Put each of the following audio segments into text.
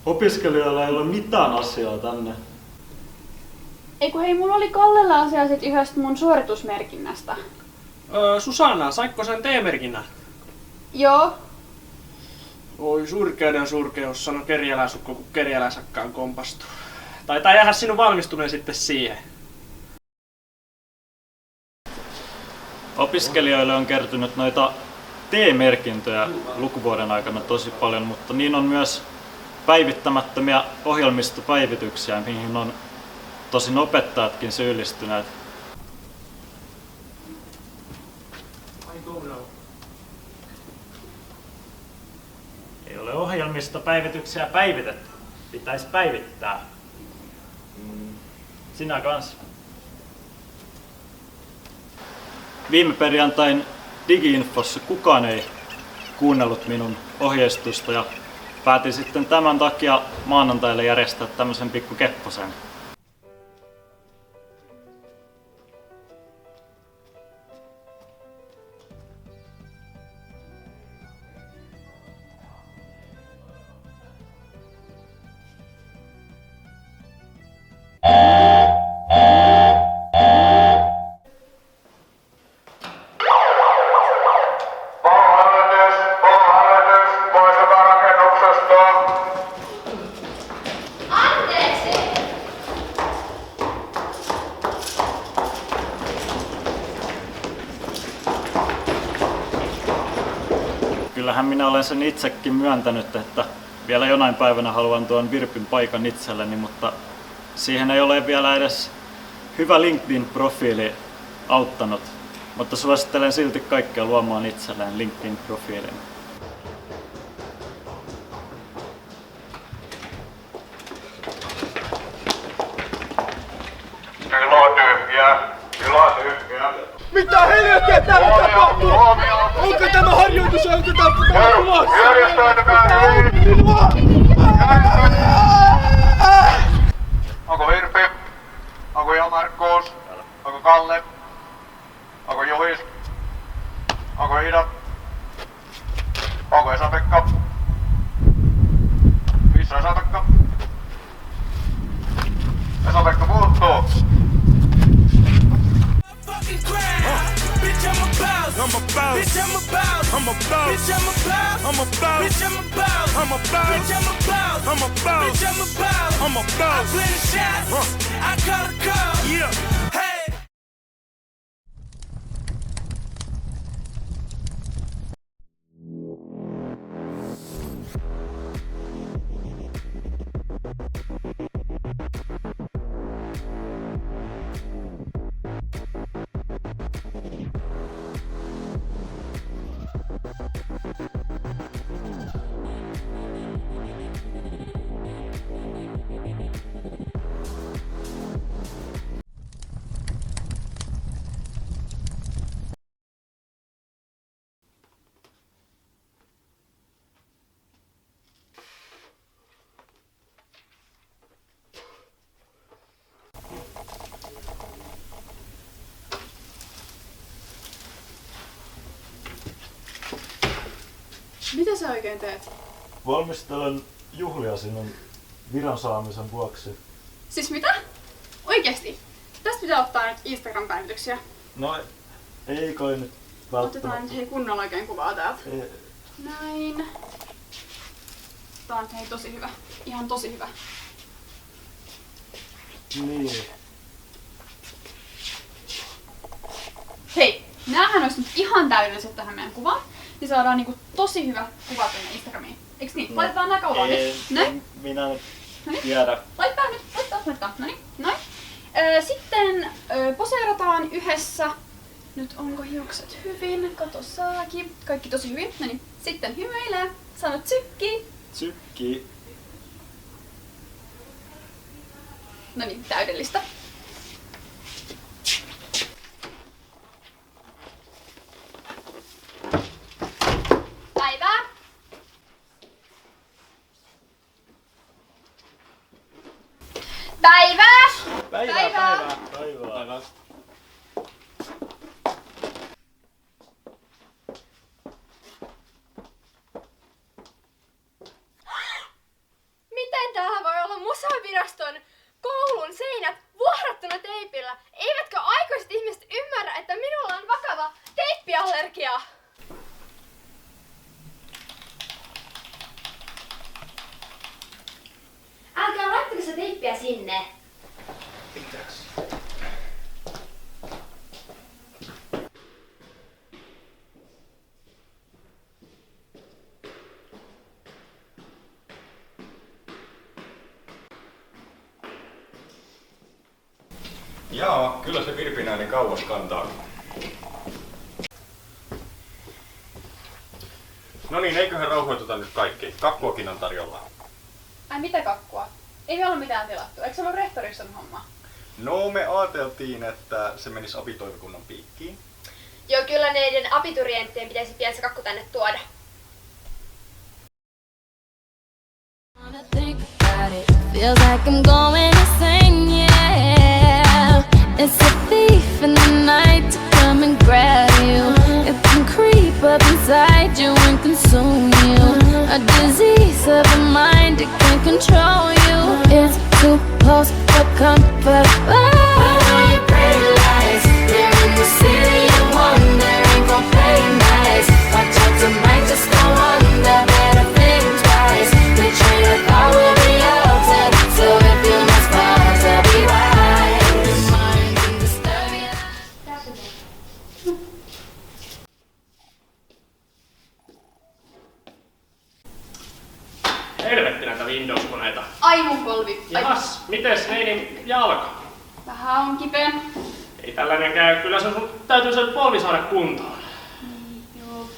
Opiskelijoilla ei ole mitään asiaa tänne. Eiku hei, mulla oli Kallella asia sit yhdestä mun suoritusmerkinnästä. Susanna, saitko sen T-merkinnän? Joo. Oi surkeuden surkeus, sano kerjäläisukko, kun kerjäläisakkaan kompastuu. Taitaa jäädä sinun valmistuminen sitten siihen. Opiskelijoille on kertynyt noita T-merkintöjä lukuvuoden aikana tosi paljon, mutta niin on myös päivittämättömiä ohjelmistopäivityksiä, mihin on tosin opettajatkin syyllistyneet. Ei ole ohjelmistopäivityksiä päivitetty. Pitäisi päivittää. Sinä kans. Viime perjantain Digi-infossa kukaan ei kuunnellut minun ohjeistusta ja päätin sitten tämän takia maanantaille järjestää tämmöisen pikku kepposen. Kyllähän minä olen sen itsekin myöntänyt, että vielä jonain päivänä haluan tuon Virpin paikan itselleni, mutta siihen ei ole vielä edes hyvä LinkedIn-profiili auttanut. Mutta suosittelen silti kaikkia luomaan itselleen LinkedIn-profiilin. Tila tyhjää. Mitä helvettiä täällä tapahtuu? Onko tämä harjoitus ja otetaanko tämä tulos? Järjestäytykää! Onko Virpi? Onko Jan-Markkuus? Onko Kalle? Onko Juhis? Onko Ida? Onko Esa-Pekka? Missä on Esa-Pekka? Esa-Pekka puuttuu! Bitch, I'm a boss. I'm a boss. Bitch, I'm a boss. I'm a boss. Bitch, I'm a boss. I'm a boss. Bitch, I'm a boss. I'm a boss. Bitch, I'm a boss. I'm a boss. Bitch, I'm a boss. I'm a boss. I play the shots. I call the call. Yeah. Hey. Mitä sä oikein teet? Valmistelen juhlia sinun viran saamisen vuoksi. Siis mitä? Oikeesti? Tästä pitää ottaa nyt Instagram-päivityksiä. No ei kai nyt välttämättä. Otetaan nyt hei kunnolla oikein kuvaa täältä. Ei. Näin. Tää on nyt hei tosi hyvä. Ihan tosi hyvä. Niin. Hei, näähän olisi nyt ihan täydelliset tähän meidän kuvaan. Niin saadaan niinku tosi hyvä kuva tänne Instagramiin. Eiks niin? Laitetaan nää kaulaan nyt. Näin. Minä nyt Noniin. tiedä. Laittaa nyt, laittaa. Noniin, noin. Sitten poseerataan yhdessä. Nyt onko hiukset hyvin? Kato saakin. Kaikki tosi hyvin. Noniin. Sitten hymyilee. Sano tsykki. Tsykki. Noniin, täydellistä. Päivää. Päivää. Päivää. Mitä sinne. Jaa, kyllä se Virpinäinen kauas kantaa. No niin, eiköhän rauhoituta nyt kaikki. Kakkuakin on tarjolla. Ai mitä kakkua? Ei me ole mitään tilattu. Eikö se ollut rehtorissa homma? No, me ajateltiin, että se menisi apitoimikunnan piikkiin. Joo, kyllä neiden abiturienttien pitäisi pian se kakku tänne tuoda. Feels like I'm going insane, yeah. It's a thief in the night to come and grab you. It can creep up inside you and consume you. A disease of the mind, it can control you. It's too close for comfort. Oh, your pretty lies. They're in the city of wonder, ain't gon' play nice. Watch out, tonight just go under. Better think twice. The train of thought will be altered. So if you must fall to be wise, your mind can disturb you. Helvetti näitä Windows-koneita. Ai mun polvi. Ai. Jas, mites neidin jalka? Vähän on kipeä. Ei tällainen käy. Kyllä sun täytyy se polvi saada kuntoon. Joo.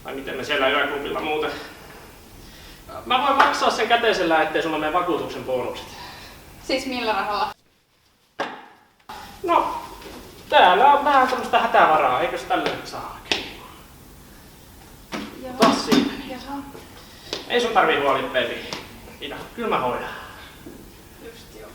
Vai miten me siellä yöklubilla muuten? Mä voin maksaa sen käteisellä, ettei sulla mene vakuutuksen bonukset. Siis millä rahalla? No, täällä on vähän tämmöstä hätävaraa, eikös tälle nyt saa oikein? Joo. Taas siinä. Jaha. Ei sun tarvii huolit, baby. Ida, kyllä mä hoidan. Just joo.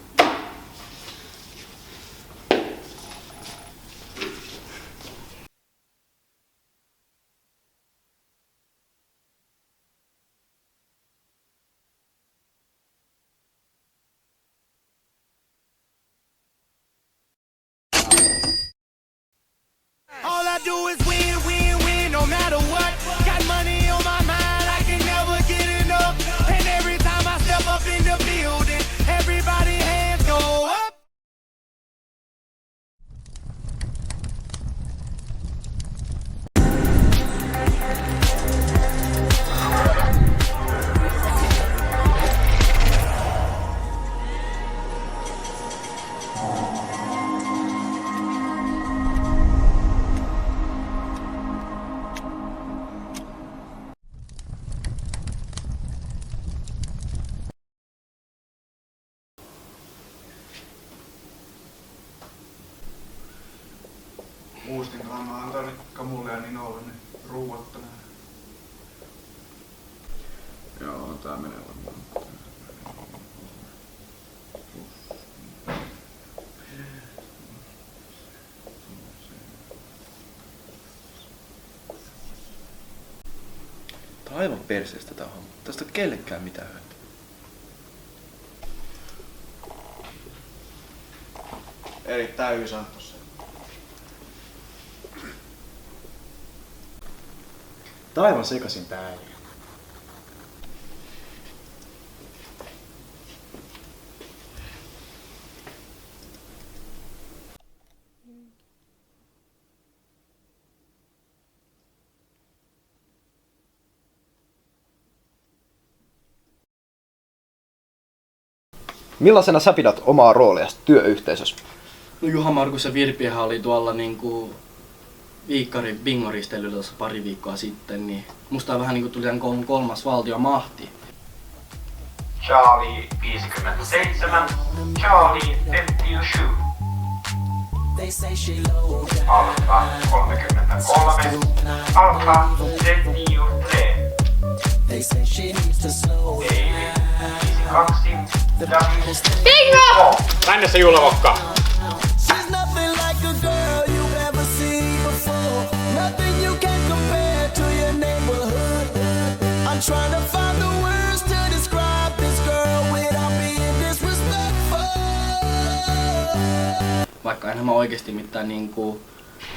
All I do is win, win, win, no matter what. Got money on my mind, I can never get enough. And every time I step up in the building, everybody hands go up. Muistinkohan mä antaa nyt Kamulle ja Ninolle ne ruuat tänään. Joo, tää menee varmaan. Tää on aivan perseestä tää homma. Tästä ei ole kellekään mitään hyötyä. Erittäin hyvin sanottu se. Tää on aivan sekasin tää äijä. Millaisena sä pidät omaa rooliasi työyhteisössä? No Juha Markus ja Virpiähän oli tuolla niinku viikkarin bingoristeilyllä tuossa pari viikkoa sitten, niin musta vähän niinku tuli tämän koulun kolmas valtiomahti. Charlie 57, Charlie 57. Alfa 33, Alfa 73. Bingo! Tänne se juhlavokka! She's nothing like a girl you've ever seen before. Nothing you can compare to your neighborhood. I'm trying to find the words to describe this girl without being disrespectful. Vaikka enhän mä oikeesti mitään niinku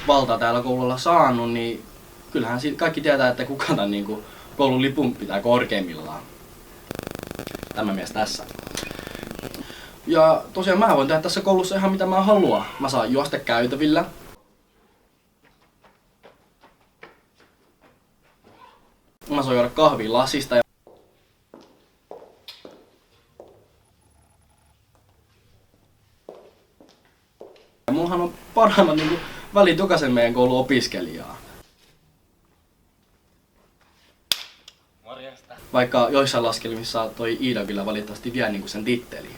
valtaa täällä koululla saanut, niin kyllähän kaikki tietää, että kuka tämän niinku koulun lipun pitää korkeimmillaan. Tämä mies tässä. Ja tosiaan mä voin tehdä tässä koulussa ihan mitä mä haluan. Mä saan juosta käytävillä. Mä saan juoda kahvia lasista. Ja mullahan on parhaimmat niinku välit jokaisen meidän koulun opiskelijaa. Vaikka joissain laskelmissa toi Iida kyllä valitettavasti vie niinku sen titteliin.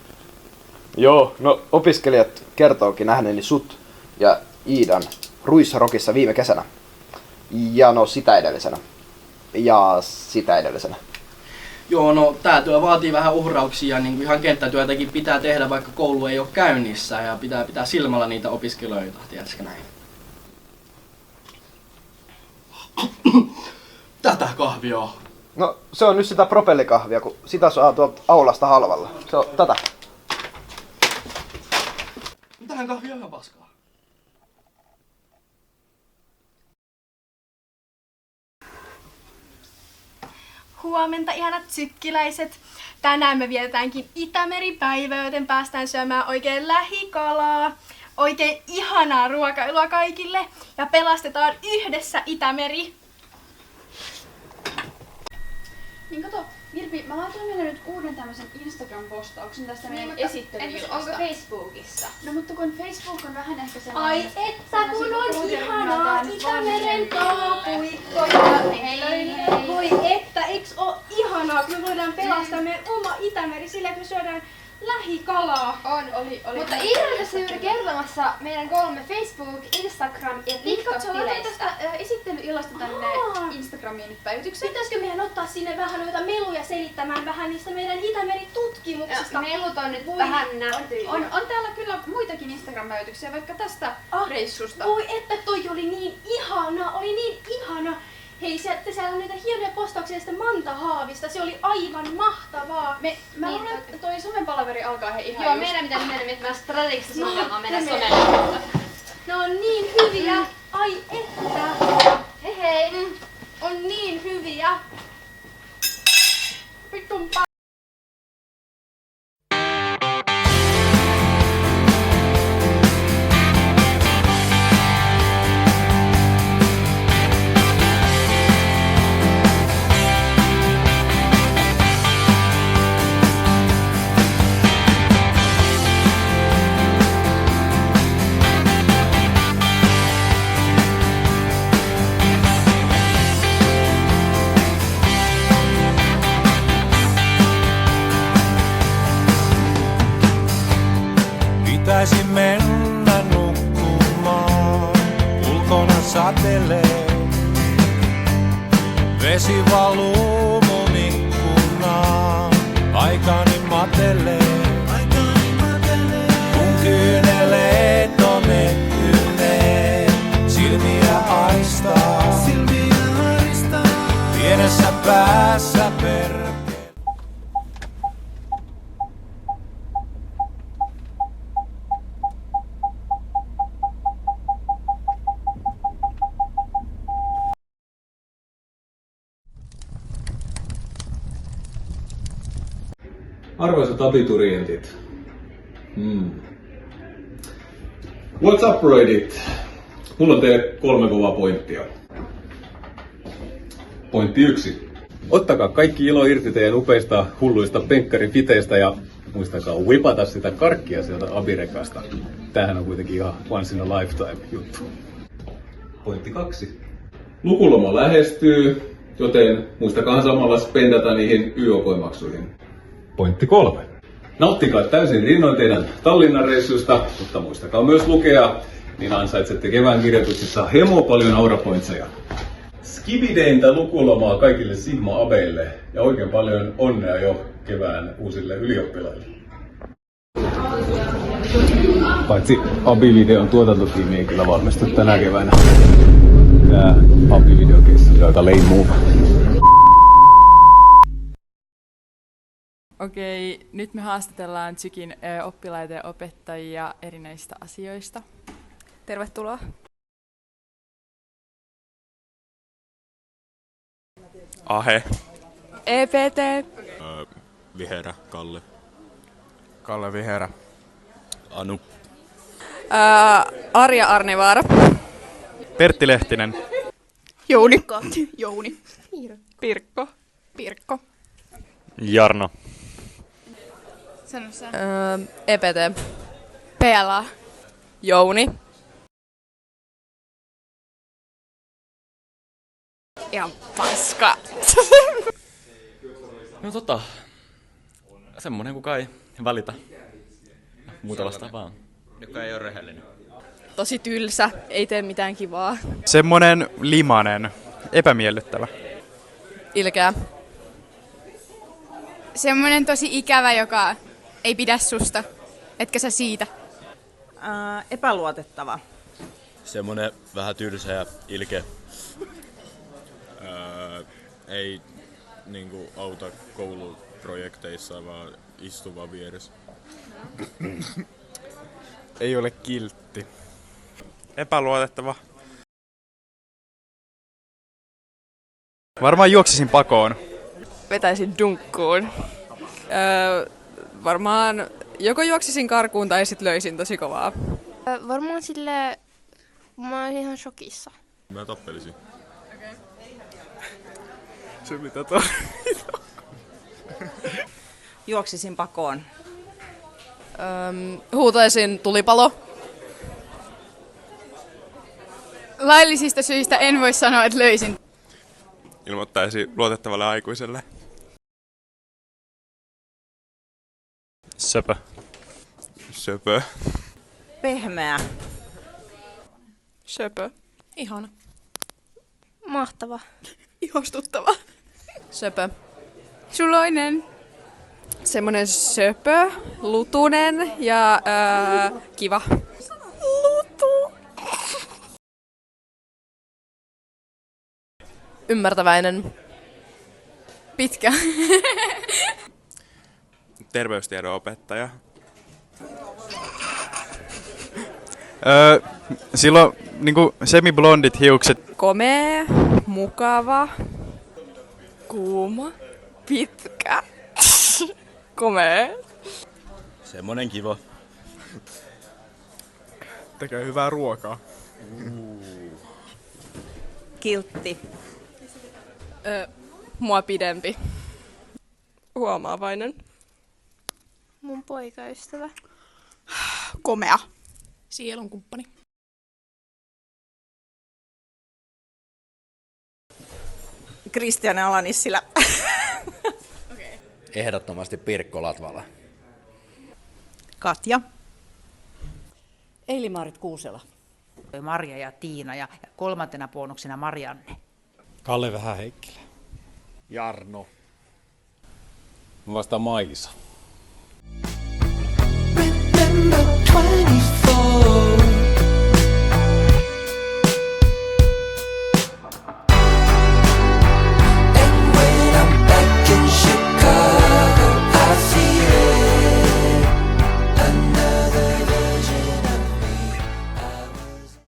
Joo, no opiskelijat kertookin nähneeni sut ja Iidan Ruissarokissa viime kesänä. Ja no sitä edellisenä. Ja sitä edellisenä. Joo, no tää työ vaatii vähän uhrauksia, niin ihan kenttätyötäkin pitää tehdä, vaikka koulu ei ole käynnissä ja pitää silmällä niitä opiskelijoita, tiedätkö näin? Tätä kahvia on. No se on nyt sitä propellikahvia, kun sitä saa tuolta aulasta halvalla. Se on tätä. Tähän kahvia on ihan paskaa. Huomenta ihanat sykkiläiset. Tänään me vietetäänkin Itämeri-päivää, joten päästään syömään oikein lähikalaa. Oikein ihanaa ruokailua kaikille ja pelastetaan yhdessä Itämeri. Niin kato, Virpi, mä laitoin meille nyt uuden tämmöisen Instagram-postauksen tästä meidän Onko esittelyilmasta. Facebookissa? No mutta kun Facebook on vähän ehkä sellainen... Ai että kun on semmosia ihanaa nyt Itämeren kalapuikkoja. Voi että, eiks oo ihanaa, kun me voidaan pelastaa meidän oma Itämeri sillä, kun me syödään lähikalaa. Oli. Mutta Iida on tässä juuri kertomassa meidän 3 Facebook, Instagram ja Niin katso, laitan TikTok-tileistä. tästä esittelyillasta tänne Instagramiin nyt päivityksen. Pitäisikö meidän ottaa sinne vähän noita meluja selittämään vähän niistä meidän Itämeri-tutkimuksista? Melut on nyt vähän nähty. On täällä kyllä muitakin Instagram-päivityksiä, vaikka tästä reissusta. Voi että toi oli niin ihana. Hei, siellä on näitä hienoja postauksia sitä Mantahaavista, se oli aivan mahtavaa. Mä luulen, että toi somepalaveri alkaa ihan Joo, just. meidän pitää mennä miettimään strategista suunnitelmaa meidän somelle. Ne on niin hyviä, ai että. Hei. On niin hyviä. Vitun Pitäisi mennä nukkumaan, ulkona satelee. Vesi valuu mun ikkunaan, aikani matelee. Kun kyyneleet on ehtyneet, silmiä aistaa. Pienessä päässä perkele. Arvoisat abiturientit. What's up, broidit? Mulla on teille 3 kovaa pointtia. Pointti 1. Ottakaa kaikki ilo irti teidän upeista hulluista penkkarifiteistä ja muistakaa whipata sitä karkkia sieltä abirekasta. Tämähän on kuitenkin ihan once in a lifetime juttu. Pointti 2. Lukuloma lähestyy, joten muistakaa samalla spendata niihin YOK-maksuihin. Pointti 3. Nauttikaa täysin rinnoin teidän Tallinnan reissuista, mutta muistakaa myös lukea, niin ansaitsette kevään kirjoituksissa hemo paljon aurapointseja. Skibideintä lukulomaa kaikille Sigma-abeille ja oikein paljon onnea jo kevään uusille ylioppilaille. Paitsi Abi-videon tuotantotiimi ei kyllä valmistu tänä keväänä. Tää Abi-videokeissi on aika lame move. Okei, nyt me haastatellaan Zykin oppilaita ja opettajia erinäisistä asioista. Tervetuloa. Ahe. EPT. Viherä, Kalle. Kalle Viherä. Anu. Arja Arnivaara. Pertti Lehtinen. Jouni. Jouni. Pirkko. Pirkko. Jarno. Sano sä. EPT. Pela. Jouni. Ihan paska. No semmonen kuka ei valita. Muuta vastaavaa. Joka ei ole rehellinen. Tosi tylsä, ei tee mitään kivaa. Semmonen limanen. Epämiellyttävä. Ilkeä. Semmonen tosi ikävä, joka ei pidä susta. Etkä sä siitä. Epäluotettava. Semmonen vähän tylsä ja ilkeä. Ei niinku auta kouluprojekteissa, vaan istuu vaan vieressä. Ei ole kiltti. Epäluotettava. Varmaan juoksisin pakoon. Vetäisin dunkkuun. Varmaan joko juoksisin karkuun tai sit löisin tosi kovaa. Varmaan sille mä oon ihan shokissa. Mä tappelisin. Okay. Se mitä toi? Juoksisin pakoon. Huutaisin tulipalo. Laillisista syistä en voi sanoa, että löysin. Ilmoittaisi luotettavalle aikuiselle. Söpö. Söpö. Pehmeä. Söpö. Ihana. Mahtava. Ihostuttava. Söpö. Suloinen. Semmonen söpö, lutunen ja kiva. Lutu. Ymmärtäväinen. Pitkä. Terveystiedon opettaja. Silloin niinku semiblondit hiukset. Komea, mukava, kuuma, pitkä, komea. Semmonen kiva. Tekee hyvää ruokaa. Kiltti. Mua pidempi. Huomaavainen. Mun poikaystävä. Komea. Sielun kumppani. Kristian Ala-Nissilä. Ehdottomasti Pirkko Latvala. Katja. Eili-Maarit Kuusela. Marja ja Tiina ja kolmantena bonuksena Marianne. Kalle Vähä-Heikkilä. Jarno. Mä vastaan Maisa.